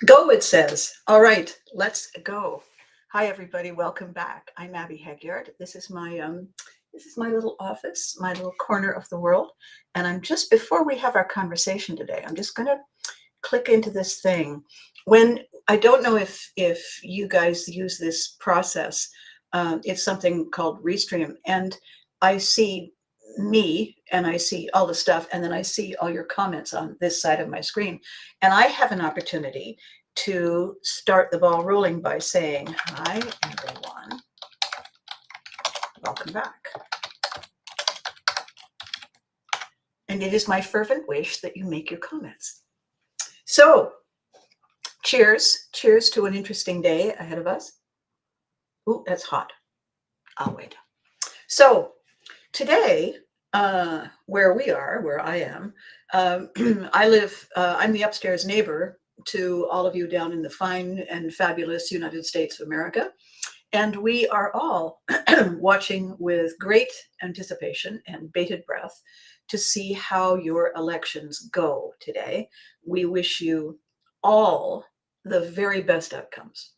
Go, it says. All right, let's go. Hi, everybody. Welcome back. I'm Abby Hegyard. This is my little office, my little corner of the world. And I'm just before we have our conversation today, I'm just going to click into this thing. When I don't know if you guys use this process, it's something called Restream, and I see me and I see all the stuff, and then I see all your comments on this side of my screen, and I have an opportunity to start the ball rolling by saying, hi, everyone. Welcome back. And it is my fervent wish that you make your comments. So, cheers. Cheers to an interesting day ahead of us. Ooh, that's hot. I'll wait. So, today, where I am, I live, I'm the upstairs neighbor to all of you down in the fine and fabulous United States of America. And we are all watching with great anticipation and bated breath to see how your elections go today. We wish you all the very best outcomes,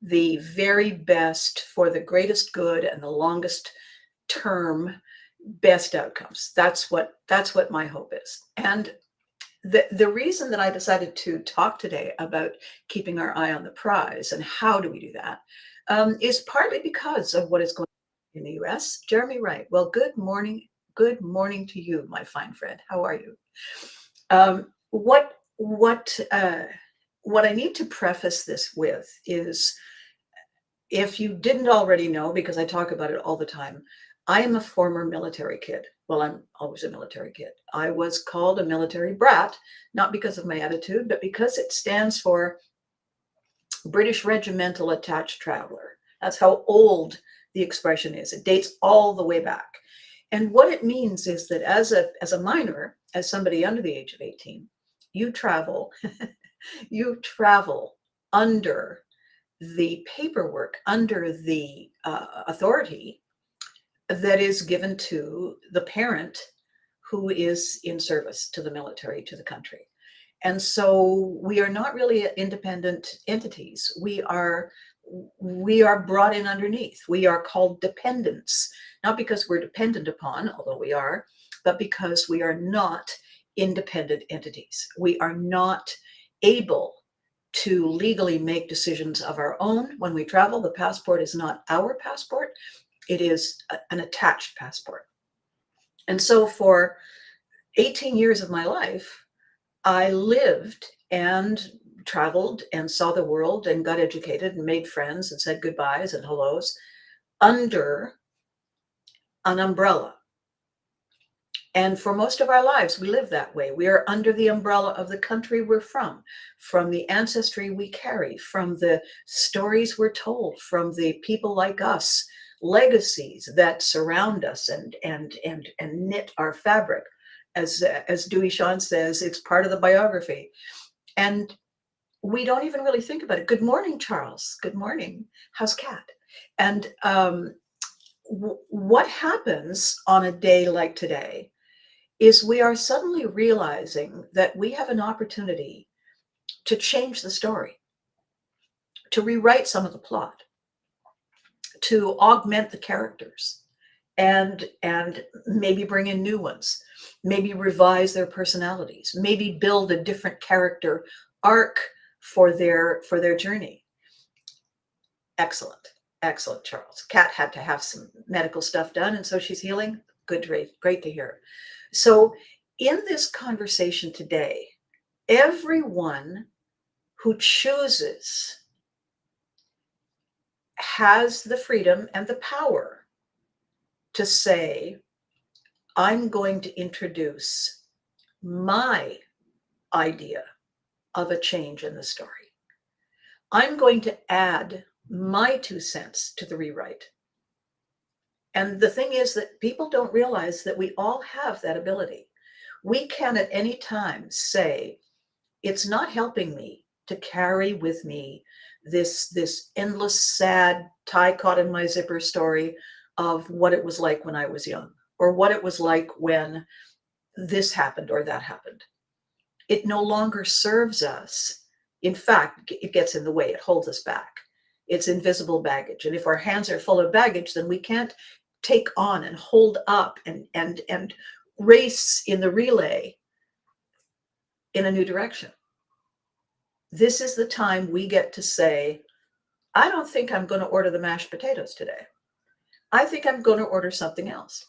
the very best for the greatest good and the longest term best outcomes. That's what my hope is. And the reason that I decided to talk today about keeping our eye on the prize and how do we do that is partly because of what is going on in the U.S. Jeremy Wright. Well, good morning. Good morning to you, my fine friend. How are you? What I need to preface this with is, if you didn't already know, because I talk about it all the time, I am a former military kid. Well, I'm always a military kid. I was called a military brat, not because of my attitude, but because it stands for British Regimental Attached Traveler. That's how old the expression is. It dates all the way back. And what it means is that as a minor, as somebody under the age of 18, you travel, you travel under the paperwork, under the authority that is given to the parent who is in service to the military, to the country. And so we are not really independent entities. We are brought in underneath. We are called dependents, not because we're dependent upon, although we are, but because we are not independent entities. We are not able to legally make decisions of our own when we travel. The passport is not our passport. It is an attached passport. And so for 18 years of my life, I lived and traveled and saw the world and got educated and made friends and said goodbyes and hellos under an umbrella. And for most of our lives, we live that way. We are under the umbrella of the country we're from the ancestry we carry, from the stories we're told, from the people like us, legacies that surround us and knit our fabric. As Dewey Shawn says, it's part of the biography. And we don't even really think about it. Good morning, Charles. Good morning. How's Kat? And what happens on a day like today is we are suddenly realizing that we have an opportunity to change the story, to rewrite some of the plot, to augment the characters, and maybe bring in new ones, maybe revise their personalities, maybe build a different character arc for their journey. Excellent, Charles. Kat had to have some medical stuff done, and so she's healing. Good, great to hear. So in this conversation today, everyone who chooses has the freedom and the power to say, I'm going to introduce my idea of a change in the story. I'm going to add my 2 cents to the rewrite. And the thing is that people don't realize that we all have that ability. We can at any time say, it's not helping me to carry with me this endless, sad, tie caught in my zipper story of what it was like when I was young, or what it was like when this happened or that happened. It no longer serves us In fact, it gets in the way. It holds us back. It's invisible baggage. And if our hands are full of baggage, then we can't take on and hold up and race in the relay in a new direction. This is the time we get to say, I don't think I'm going to order the mashed potatoes today. I think I'm going to order something else.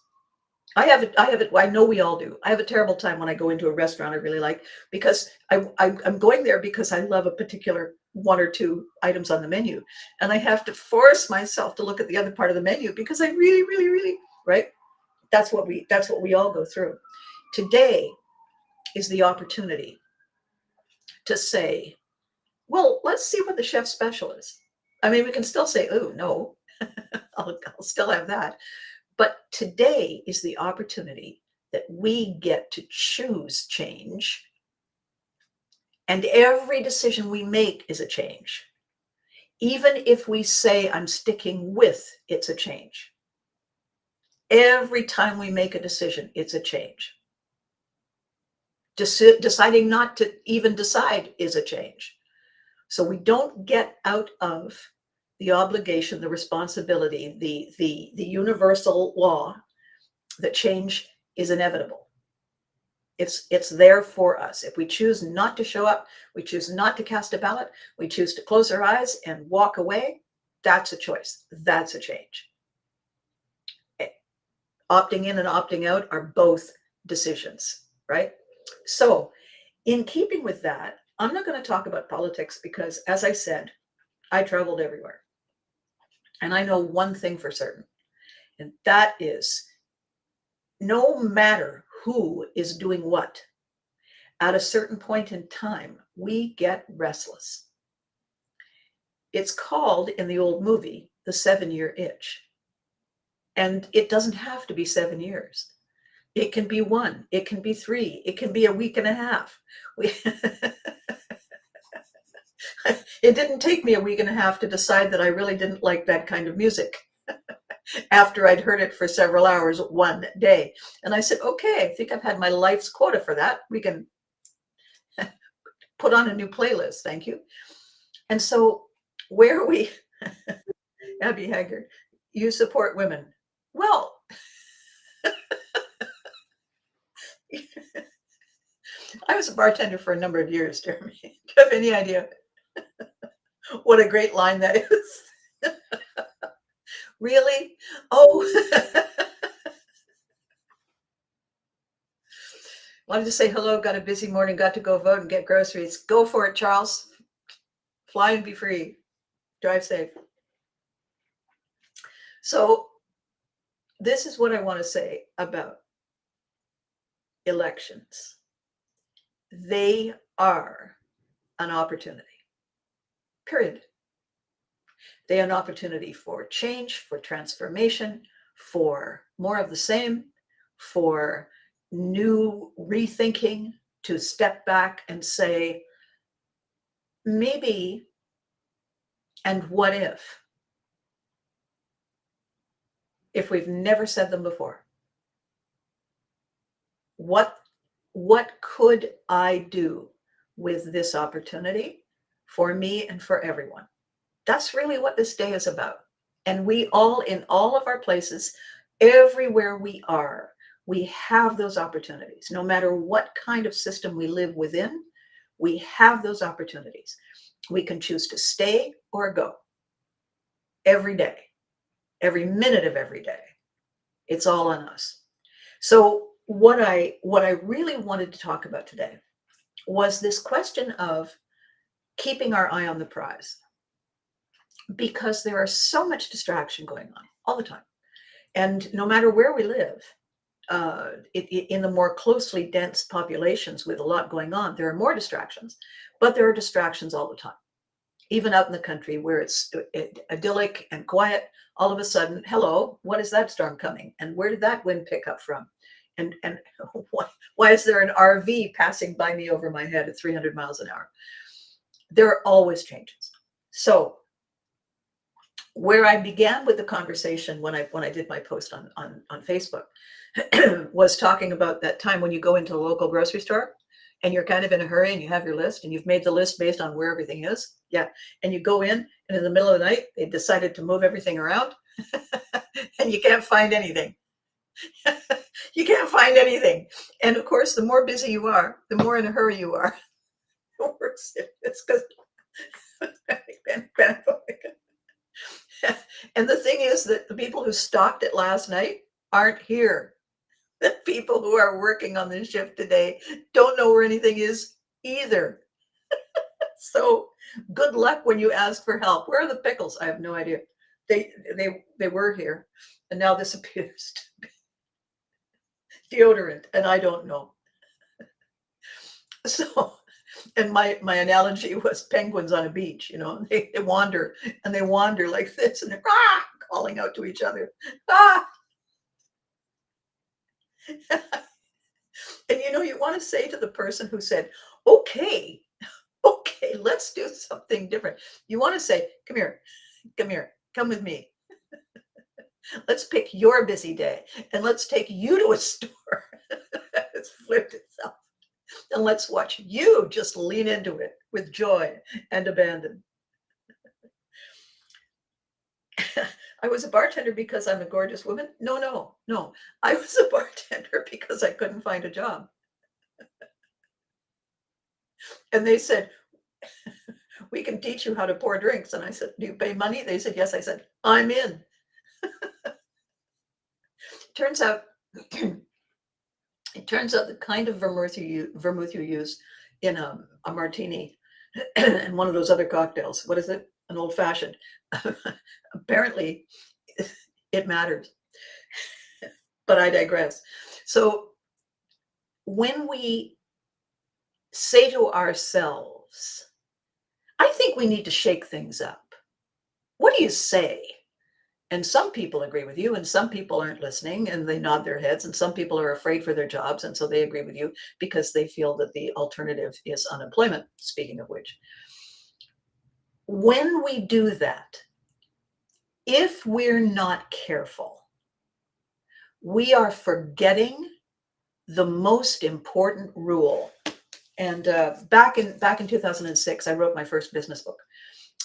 I know we all do. I have a terrible time when I go into a restaurant I really like, because I'm going there because I love a particular one or two items on the menu. And I have to force myself to look at the other part of the menu because I really, really, really, right? That's what we all go through. Today is the opportunity to say, well, let's see what the chef special is. I mean, we can still say, oh, no, I'll still have that. But today is the opportunity that we get to choose change. And every decision we make is a change. Even if we say, I'm sticking with, it's a change. Every time we make a decision, it's a change. Deciding not to even decide is a change. So we don't get out of the obligation, the responsibility, the universal law that change is inevitable. It's there for us. If we choose not to show up, we choose not to cast a ballot, we choose to close our eyes and walk away, that's a choice. That's a change. Opting in and opting out are both decisions, right? So in keeping with that, I'm not going to talk about politics because, as I said, I traveled everywhere. And I know one thing for certain, and that is no matter who is doing what, at a certain point in time, we get restless. It's called, in the old movie, the 7-year itch. And it doesn't have to be 7 years. It can be 1, it can be 3, it can be a week and a half. It didn't take me a week and a half to decide that I really didn't like that kind of music after I'd heard it for several hours one day. And I said, okay, I think I've had my life's quota for that. We can put on a new playlist, thank you. And so where we, Abby Haggard, you support women. Well, I was a bartender for a number of years, Jeremy. Do you have any idea what a great line that is? Really? Oh, wanted to say hello, got a busy morning, got to go vote and get groceries. Go for it, Charles. Fly and be free. Drive safe. So this is what I want to say about elections. They are an opportunity, period. They are an opportunity for change, for transformation, for more of the same, for new rethinking, to step back and say, maybe, and what if we've never said them before? What could I do with this opportunity for me and for everyone? That's really what this day is about. And we all, in all of our places, everywhere we are, we have those opportunities. No matter what kind of system we live within, we have those opportunities. We can choose to stay or go every day, every minute of every day. It's all on us. So what I really wanted to talk about today was this question of keeping our eye on the prize, because there is so much distraction going on all the time. And no matter where we live, in the more closely dense populations with a lot going on, there are more distractions, but there are distractions all the time. Even out in the country where it's idyllic and quiet, all of a sudden, hello, what is that storm coming? And where did that wind pick up from? And why is there an RV passing by me over my head at 300 miles an hour? There are always changes. So where I began with the conversation when I did my post on Facebook was talking about that time when you go into a local grocery store and you're kind of in a hurry and you have your list and you've made the list based on where everything is. Yeah. And you go in and in the middle of the night, they decided to move everything around and you can't find anything. You can't find anything. And of course, the more busy you are, the more in a hurry you are. The worse it is because and the thing is that the people who stocked it last night aren't here. The people who are working on this shift today don't know where anything is either. So good luck when you ask for help. Where are the pickles? I have no idea. They were here, and now this appears to be deodorant, and I don't know. So, and my analogy was penguins on a beach. You know, they wander and they wander like this, and they're calling out to each other. Ah! And you know, you want to say to the person who said, okay, okay, let's do something different. You want to say, come here, come with me. Let's pick your busy day and let's take you to a store. It's flipped itself. And let's watch you just lean into it with joy and abandon. I was a bartender because I'm a gorgeous woman. No. I was a bartender because I couldn't find a job. And they said, we can teach you how to pour drinks. And I said, do you pay money? They said, yes. I said, I'm in. Turns out, it turns out the kind of vermouth you use in a martini and one of those other cocktails, what is it? An old fashioned. Apparently, it matters. But I digress. So when we say to ourselves, I think we need to shake things up. What do you say? And some people agree with you, and some people aren't listening, and they nod their heads, and some people are afraid for their jobs, and so they agree with you because they feel that the alternative is unemployment, speaking of which. When we do that, if we're not careful, we are forgetting the most important rule. And back in 2006, I wrote my first business book.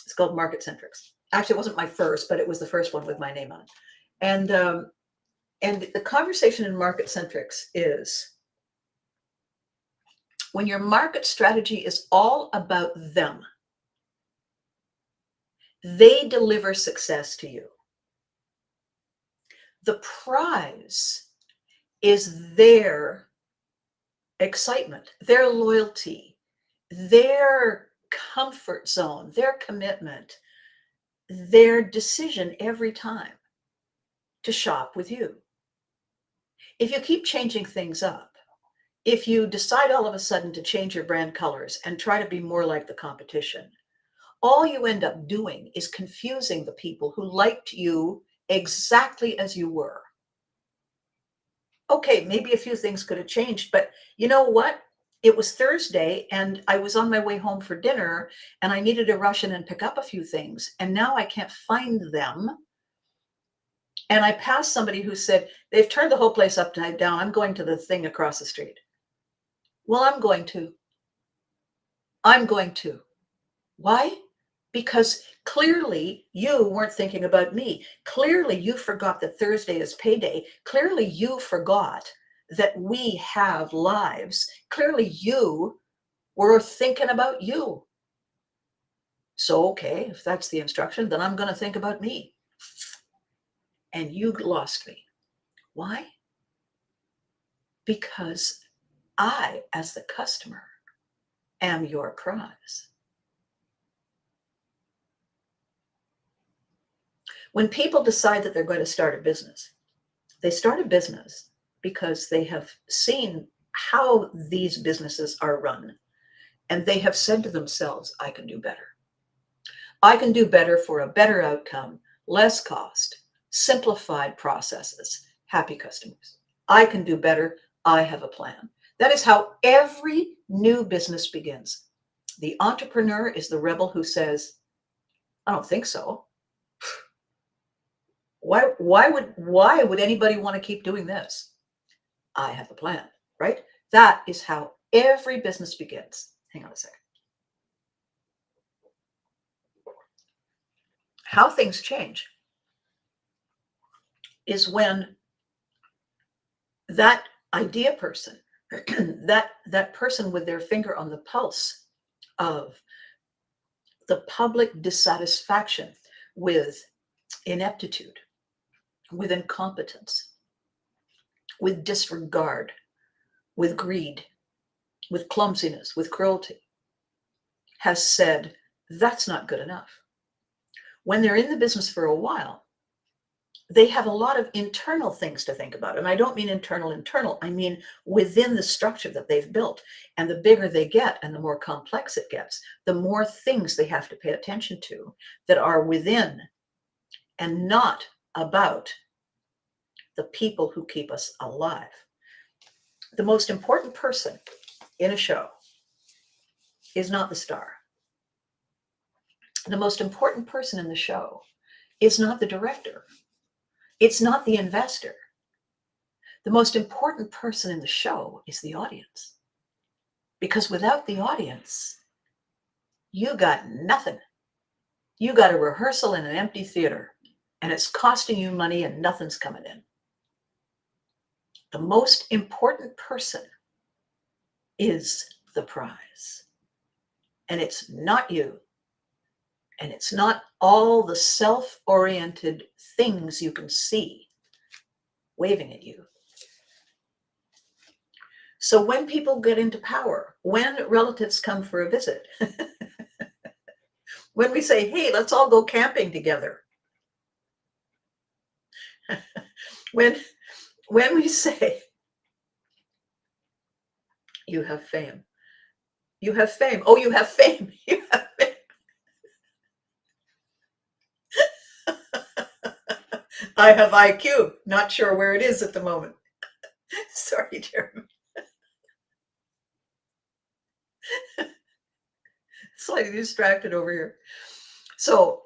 It's called Market Centrics. Actually, it wasn't my first, but it was the first one with my name on it. And the conversation in Market Centrics is when your market strategy is all about them, they deliver success to you. The prize is their excitement, their loyalty, their comfort zone, their commitment, their decision every time to shop with you. If you keep changing things up, if you decide all of a sudden to change your brand colors and try to be more like the competition, all you end up doing is confusing the people who liked you exactly as you were. Okay, maybe a few things could have changed, but you know what? It was Thursday and I was on my way home for dinner and I needed to rush in and pick up a few things. And now I can't find them. And I passed somebody who said, they've turned the whole place upside down. I'm going to the thing across the street. Well, I'm going to. Why? Because clearly you weren't thinking about me. Clearly you forgot that Thursday is payday. Clearly you forgot that we have lives. Clearly you were thinking about you. So, okay, if that's the instruction, then I'm going to think about me. And you lost me. Why? Because I, as the customer, am your prize. When people decide that they're going to start a business, they start a business because they have seen how these businesses are run. And they have said to themselves, I can do better. I can do better for a better outcome, less cost, simplified processes, happy customers. I can do better. I have a plan. That is how every new business begins. The entrepreneur is the rebel who says, I don't think so. Why would anybody want to keep doing this? I have a plan, right? That is how Every business begins. Hang on a second. How things change is when that idea person, that person with their finger on the pulse of the public dissatisfaction with ineptitude, with incompetence, with disregard, with greed, with clumsiness, with cruelty, has said, that's not good enough. When they're in the business for a while, they have a lot of internal things to think about. And I don't mean internal, I mean within the structure that they've built. And the bigger they get and the more complex it gets, the more things they have to pay attention to that are within and not about the people who keep us alive. The most important person in a show is not the star. The most important person in the show is not the director. It's not the investor. The most important person in the show is the audience. Because without the audience, you got nothing. You got a rehearsal in an empty theater, and it's costing you money and nothing's coming in. The most important person is the prize. And it's not you. And it's not all the self-oriented things you can see waving at you. So when people get into power, when relatives come for a visit, when we say, hey, let's all go camping together, when we say, you have fame, you have fame, oh, you have fame, you have fame. I have IQ, not sure where it is at the moment. Sorry, Jeremy. Slightly distracted over here. So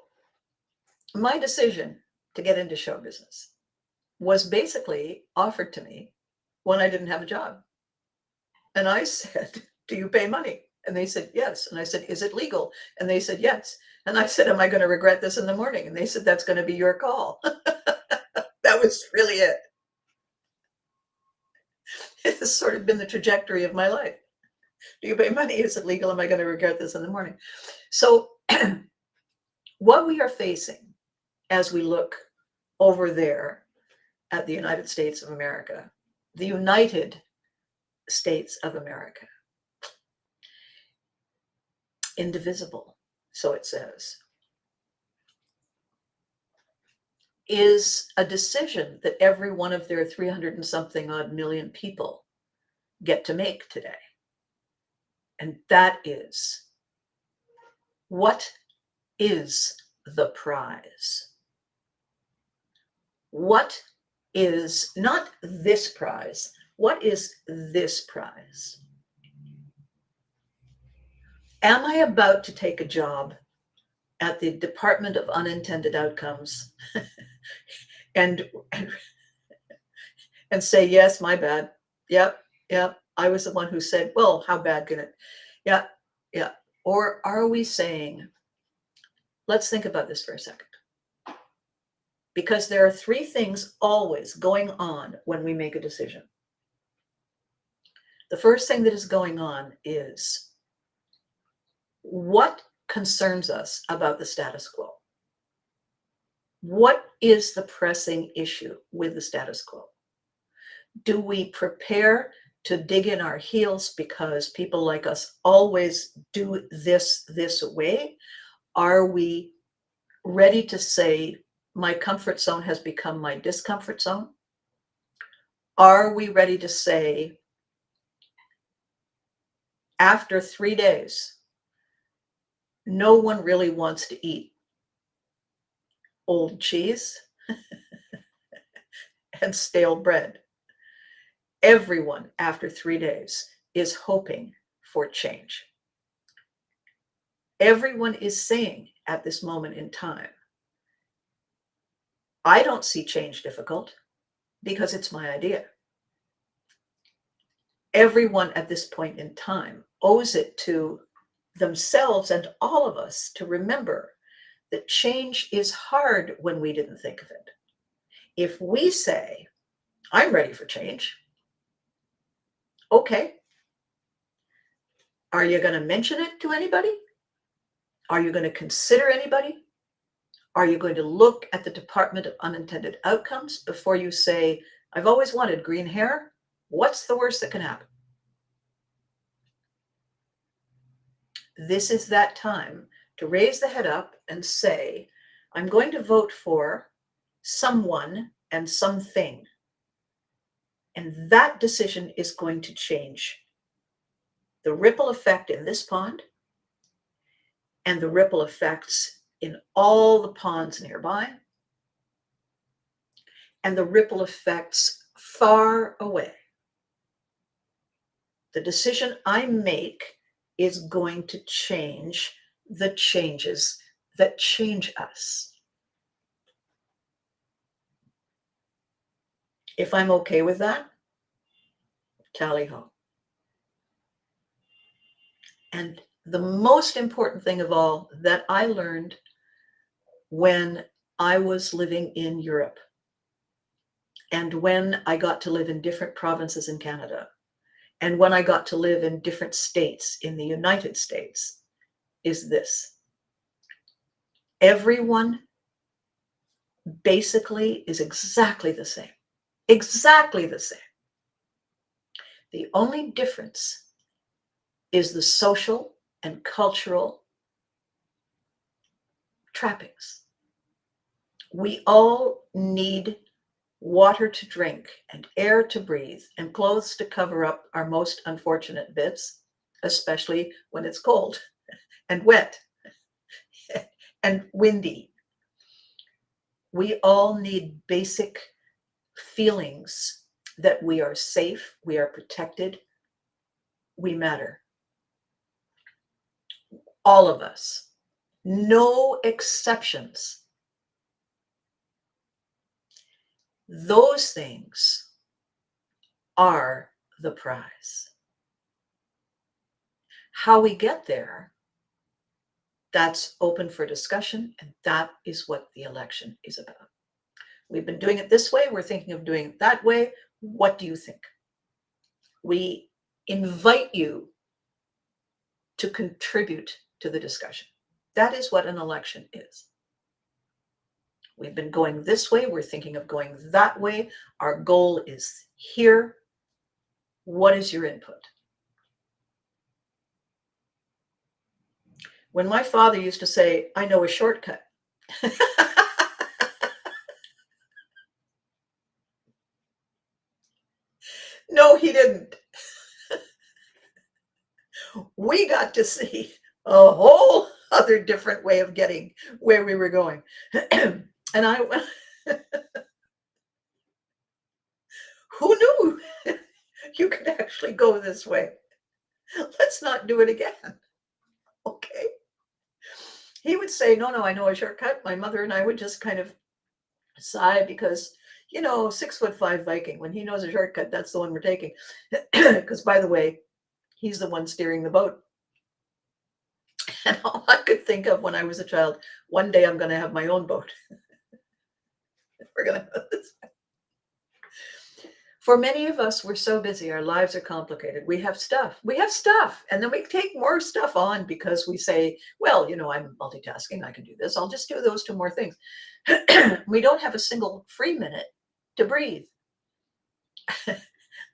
my decision to get into show business was basically offered to me when I didn't have a job. And I said, do you pay money? And they said, yes. And I said, is it legal? And they said, yes. And I said, am I going to regret this in the morning? And they said, that's going to be your call. That was really it. It has sort of been the trajectory of my life. Do you pay money? Is it legal? Am I going to regret this in the morning? So what we are facing as we look over there at the United States of America, the United States of America, indivisible, so it says, is a decision that every one of their 300 and something odd million people get to make today. And that is, what is the prize? What is not this prize? What is this prize? Am I about to take a job at the Department of Unintended Outcomes and say, yes, my bad. Yep. I was the one who said, well, how bad can it? Yeah. Or are we saying, let's think about this for a second. Because there are three things always going on when we make a decision. The first thing that is going on is, what concerns us about the status quo? What is the pressing issue with the status quo? Do we prepare to dig in our heels because people like us always do this way? Are we ready to say, my comfort zone has become my discomfort zone? Are we ready to say, after 3 days, no one really wants to eat old cheese and stale bread? Everyone after 3 days is hoping for change. Everyone is saying at this moment in time, I don't see change difficult because it's my idea. everyone at this point in time owes it to themselves and all of us to remember that change is hard when we didn't think of it. If we say, I'm ready for change, okay, are you going to mention it to anybody? Are you going to consider anybody? Are you going to look at the Department of Unintended Outcomes before you say, I've always wanted green hair? What's the worst that can happen? This is that time to raise the head up and say, I'm going to vote for someone and something. And that decision is going to change the ripple effect in this pond and the ripple effects in all the ponds nearby and the ripple effects far away. The decision I make is going to change the changes that change us. If I'm okay with that, tally ho. And the most important thing of all that I learned when I was living in Europe and when I got to live in different provinces in Canada and when I got to live in different states in the United States is this. Everyone basically is exactly the same. Exactly the same. The only difference is the social and cultural trappings. We all need water to drink and air to breathe and clothes to cover up our most unfortunate bits, especially when it's cold and wet and windy. We all need basic feelings that we are safe, we are protected, we matter. All of us. No exceptions. Those things are the prize. How we get there, that's open for discussion, and that is what the election is about. We've been doing it this way, we're thinking of doing it that way. What do you think? We invite you to contribute to the discussion. That is what an election is. We've been going this way, we're thinking of going that way. Our goal is here. What is your input? When my father used to say, I know a shortcut. No, he didn't. We got to see a whole other different way of getting where we were going. And I, who knew you could actually go this way? Let's not do it again. Okay. He would say, no, I know a shortcut. My mother and I would just kind of sigh because, 6'5" Viking, when he knows a shortcut, that's the one we're taking. Because by the way, he's the one steering the boat. And all I could think of when I was a child, one day I'm going to have my own boat. We're going to have this. For many of us, we're so busy. Our lives are complicated. We have stuff. And then we take more stuff on because we say, well, I'm multitasking. I can do this. I'll just do those two more things. We don't have a single free minute to breathe.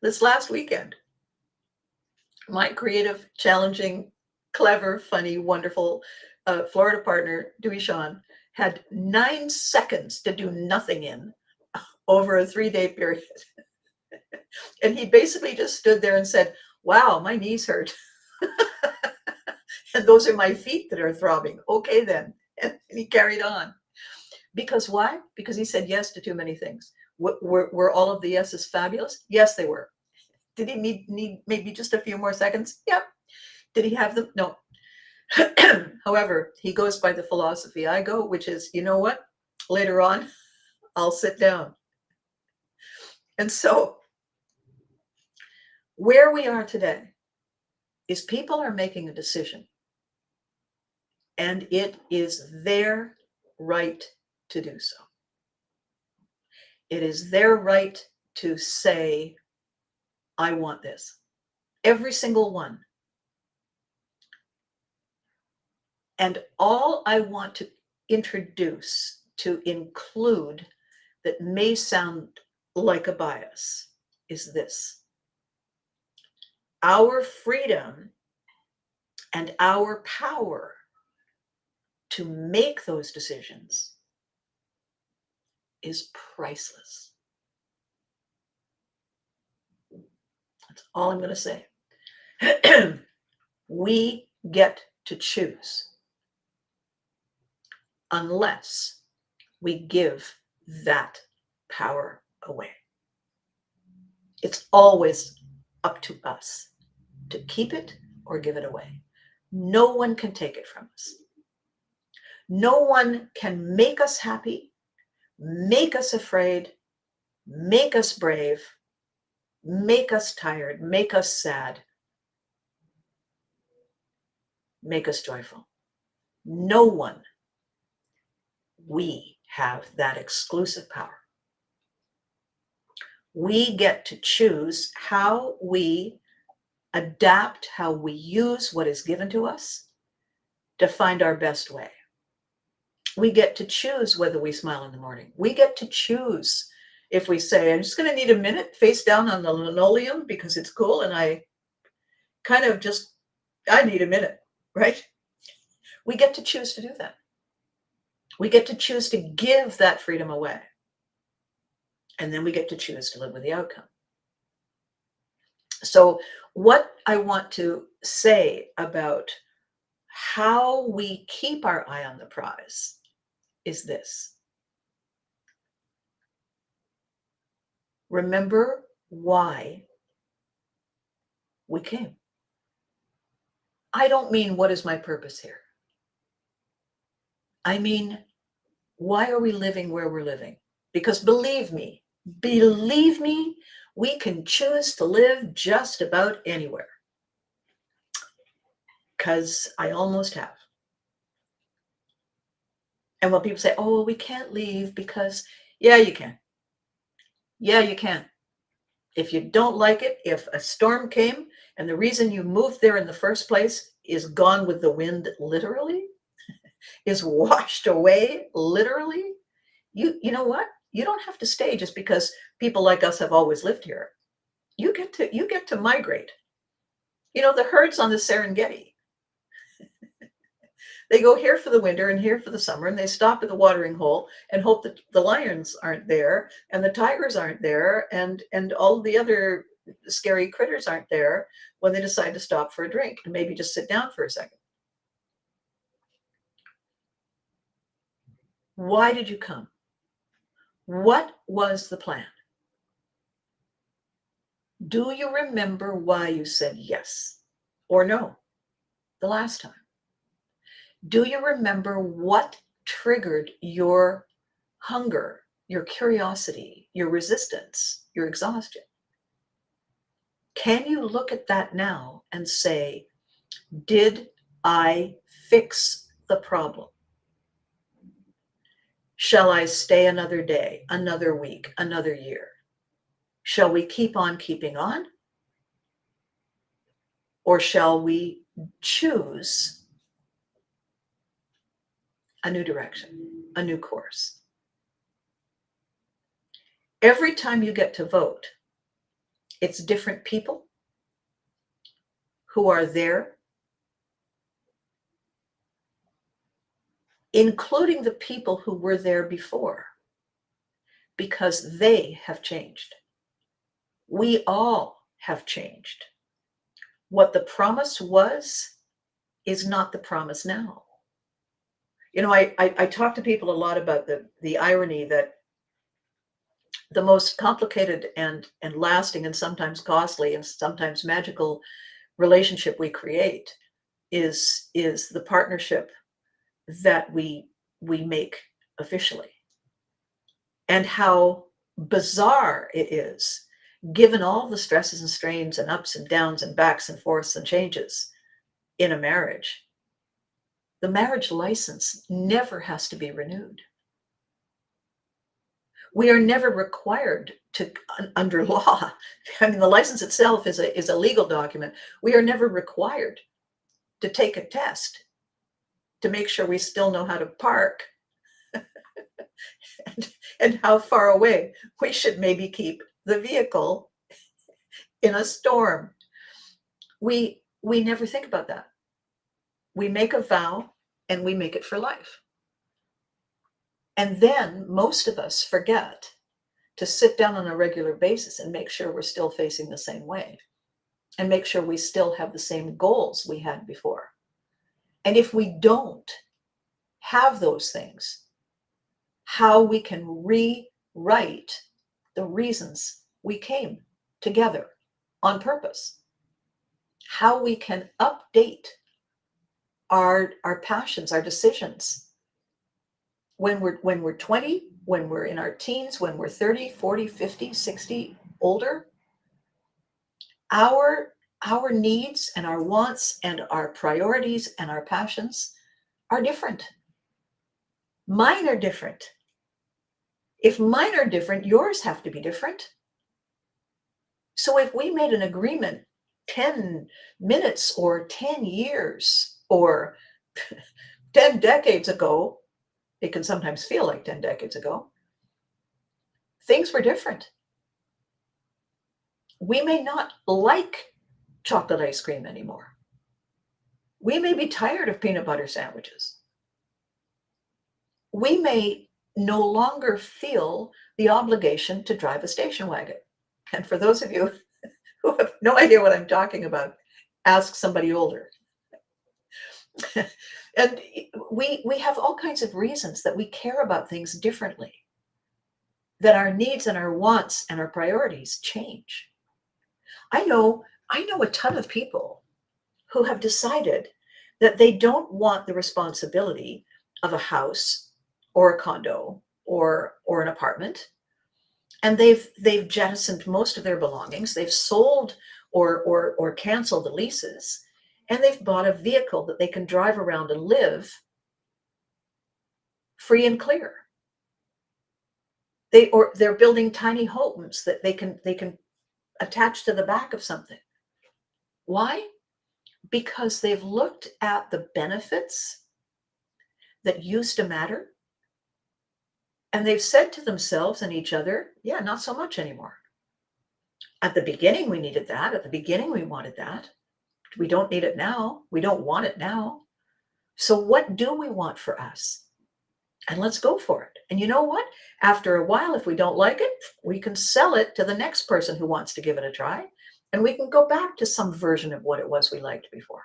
This last weekend, my creative, challenging, clever, funny, wonderful Florida partner, Dewey Sean, had 9 seconds to do nothing in over a 3-day period. And he basically just stood there and said, wow, my knees hurt. And those are my feet that are throbbing. Okay, then. And he carried on. Because why? Because he said yes to too many things. Were all of the yeses fabulous? Yes, they were. Did he need maybe just a few more seconds? Yep. Did he have them? No. However, he goes by the philosophy I go, which is, you know what? Later on, I'll sit down. And so Where we are today is people are making a decision, and it is their right to do so. It is their right to say, I want this. Every single one. And all I want to introduce, to include, that may sound like a bias is this. Our freedom and our power to make those decisions is priceless. That's all I'm going to say. We get to choose unless we give that power away. It's always up to us to keep it or give it away. No one can take it from us. No one can make us happy, make us afraid, make us brave, make us tired, make us sad, make us joyful. No one. We have that exclusive power. We get to choose how we adapt, how we use what is given to us to find our best way. We get to choose whether we smile in the morning. We get to choose if we say, I'm just going to need a minute face down on the linoleum because it's cool and I need a minute, right? We get to choose to do that. We get to choose to give that freedom away. And then we get to choose to live with the outcome. So what I want to say about how we keep our eye on the prize is this. Remember why we came. I don't mean, what is my purpose here? I mean, why are we living where we're living? Because believe me, we can choose to live just about anywhere. Because I almost have. And when people say, oh, we can't leave because, yeah, you can. Yeah, you can. If you don't like it, if a storm came and the reason you moved there in the first place is gone with the wind, literally, is washed away, literally, you know what? You don't have to stay just because people like us have always lived here. You get to migrate. You know, the herds on the Serengeti, they go here for the winter and here for the summer, and they stop at the watering hole and hope that the lions aren't there and the tigers aren't there and all the other scary critters aren't there when they decide to stop for a drink and maybe just sit down for a second. Why did you come? What was the plan? Do you remember why you said yes or no the last time? Do you remember what triggered your hunger, your curiosity, your resistance, your exhaustion? Can you look at that now and say, did I fix the problem? Shall I stay another day, another week, another year? Shall we keep on keeping on? Or shall we choose a new direction, a new course? Every time you get to vote, it's different people who are there, including the people who were there before, because they have changed. We all have changed. What the promise was is not the promise now. You know, I talk to people a lot about the irony that the most complicated and lasting and sometimes costly and sometimes magical relationship we create is the partnership that we make officially. And how bizarre it is, given all the stresses and strains and ups and downs and backs and forths and changes in a marriage, the marriage license never has to be renewed. We are never required to, under law, I mean, the license itself is a legal document. We are never required to take a test to make sure we still know how to park and how far away we should maybe keep the vehicle in a storm. We never think about that. We make a vow and we make it for life. And then most of us forget to sit down on a regular basis and make sure we're still facing the same way and make sure we still have the same goals we had before. And if we don't have those things, how we can rewrite the reasons we came together on purpose, how we can update our passions, our decisions when we're 20, when we're in our teens, when we're 30, 40, 50, 60, older. Our needs and our wants and our priorities and our passions are different. Mine are different. If mine are different, yours have to be different. So if we made an agreement 10 minutes or 10 years or 10 decades ago, it can sometimes feel like 10 decades ago, things were different. We may not like chocolate ice cream anymore. We may be tired of peanut butter sandwiches. We may no longer feel the obligation to drive a station wagon. And for those of you who have no idea what I'm talking about, ask somebody older. And we have all kinds of reasons that we care about things differently, that our needs and our wants and our priorities change. I know a ton of people who have decided that they don't want the responsibility of a house or a condo or an apartment. And they've jettisoned most of their belongings. They've sold or canceled the leases, and they've bought a vehicle that they can drive around and live free and clear. They're building tiny homes that they can attach to the back of something. Why? Because they've looked at the benefits that used to matter, and they've said to themselves and each other, yeah, not so much anymore. At the beginning, we needed that. At the beginning, we wanted that. We don't need it now. We don't want it now. So what do we want for us? And let's go for it. And you know what? After a while, if we don't like it, we can sell it to the next person who wants to give it a try. And we can go back to some version of what it was we liked before.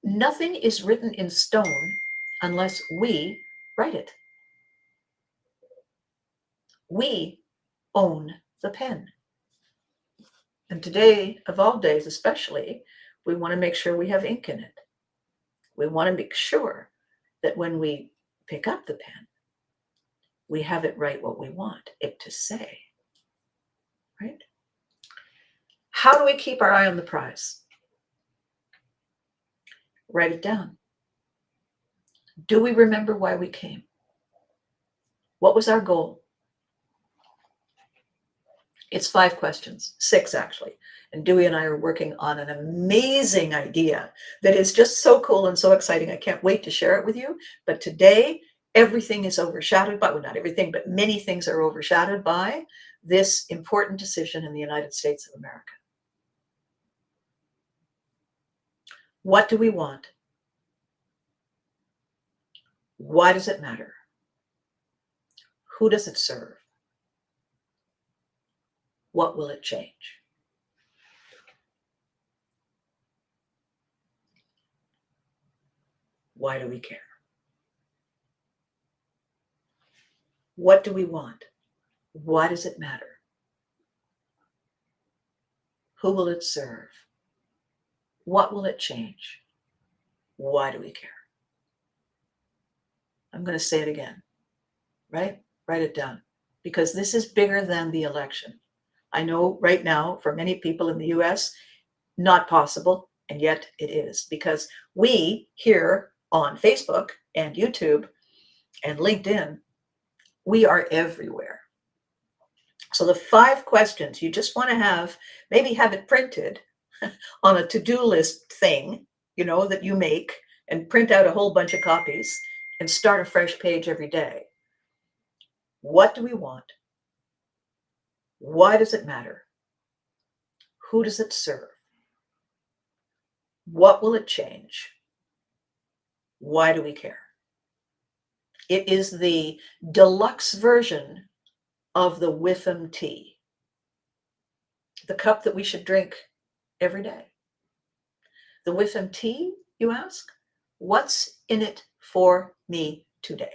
Nothing is written in stone unless we write it. We own the pen. And today, of all days especially, we want to make sure we have ink in it. We want to make sure that when we pick up the pen, we have it write what we want it to say, right? How do we keep our eye on the prize? Write it down. Do we remember why we came? What was our goal? It's 5 questions, 6 actually. And Dewey and I are working on an amazing idea that is just so cool and so exciting. I can't wait to share it with you. But today, everything is overshadowed by, well, not everything, but many things are overshadowed by this important decision in the United States of America. What do we want? Why does it matter? Who does it serve? What will it change? Why do we care? What do we want? Why does it matter? Who will it serve? What will it change? Why do we care? I'm going to say it again, right? Write it down. because this is bigger than the election. I know right now, for many people in the US, not possible, and yet it is, because we here on Facebook and YouTube and LinkedIn, we are everywhere. So the 5 questions you just want to have, maybe have it printed on a to-do list thing, that you make, and print out a whole bunch of copies and start a fresh page every day. What do we want? Why does it matter? Who does it serve? What will it change? Why do we care? It is the deluxe version of the Witham tea, the cup that we should drink every day. The Witham tea, you ask? What's in it for me today?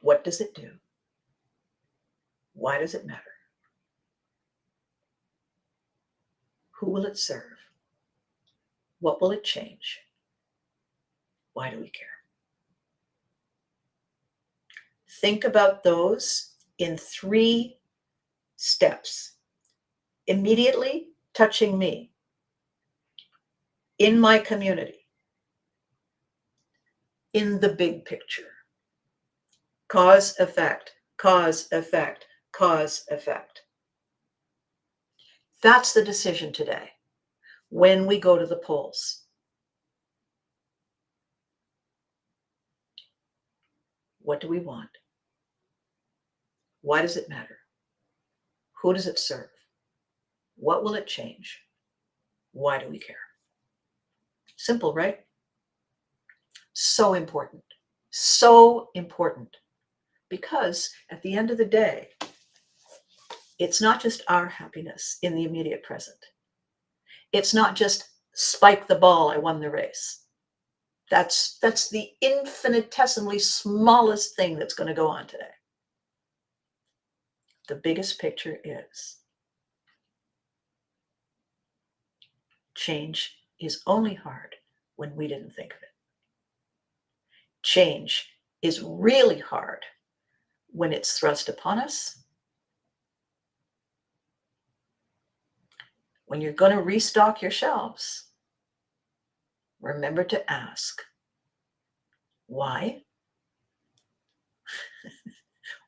What does it do? Why does it matter? Who will it serve? What will it change? Why do we care? Think about those in 3 steps. Immediately touching me, in my community, in the big picture. Cause, effect, cause, effect, cause, effect. That's the decision today when we go to the polls. What do we want? Why does it matter? Who does it serve? What will it change? Why do we care? Simple, right? So important. So important. Because at the end of the day, it's not just our happiness in the immediate present. It's not just spike the ball, I won the race. That's the infinitesimally smallest thing that's going to go on today. The biggest picture is change is only hard when we didn't think of it. Change is really hard when it's thrust upon us. When you're going to restock your shelves, remember to ask, why?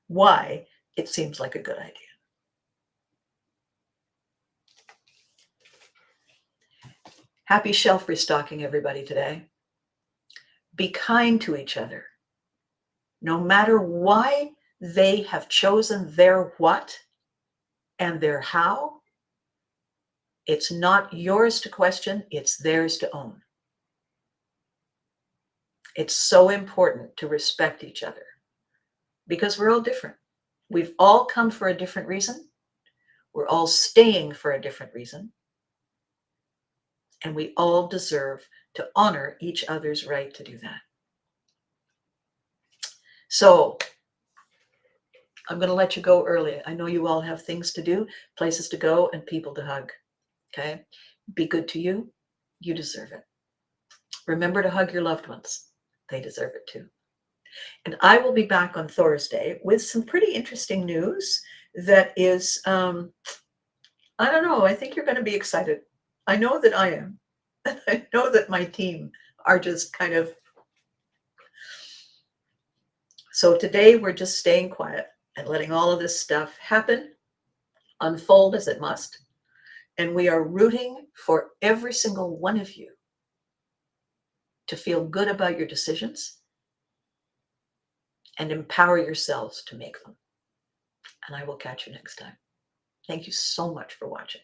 Why it seems like a good idea. Happy shelf restocking, everybody, today. Be kind to each other. No matter why they have chosen their what and their how, it's not yours to question, it's theirs to own. It's so important to respect each other because we're all different. We've all come for a different reason. We're all staying for a different reason. And we all deserve to honor each other's right to do that. So I'm going to let you go early. I know you all have things to do, places to go, and people to hug. Okay? Be good to you. You deserve it. Remember to hug your loved ones. They deserve it too. And I will be back on Thursday with some pretty interesting news that is, I don't know, I think you're going to be excited. I know that I am. I know that my team are just kind of. So today we're just staying quiet and letting all of this stuff happen, unfold as it must. And we are rooting for every single one of you to feel good about your decisions and empower yourselves to make them. And I will catch you next time. Thank you so much for watching.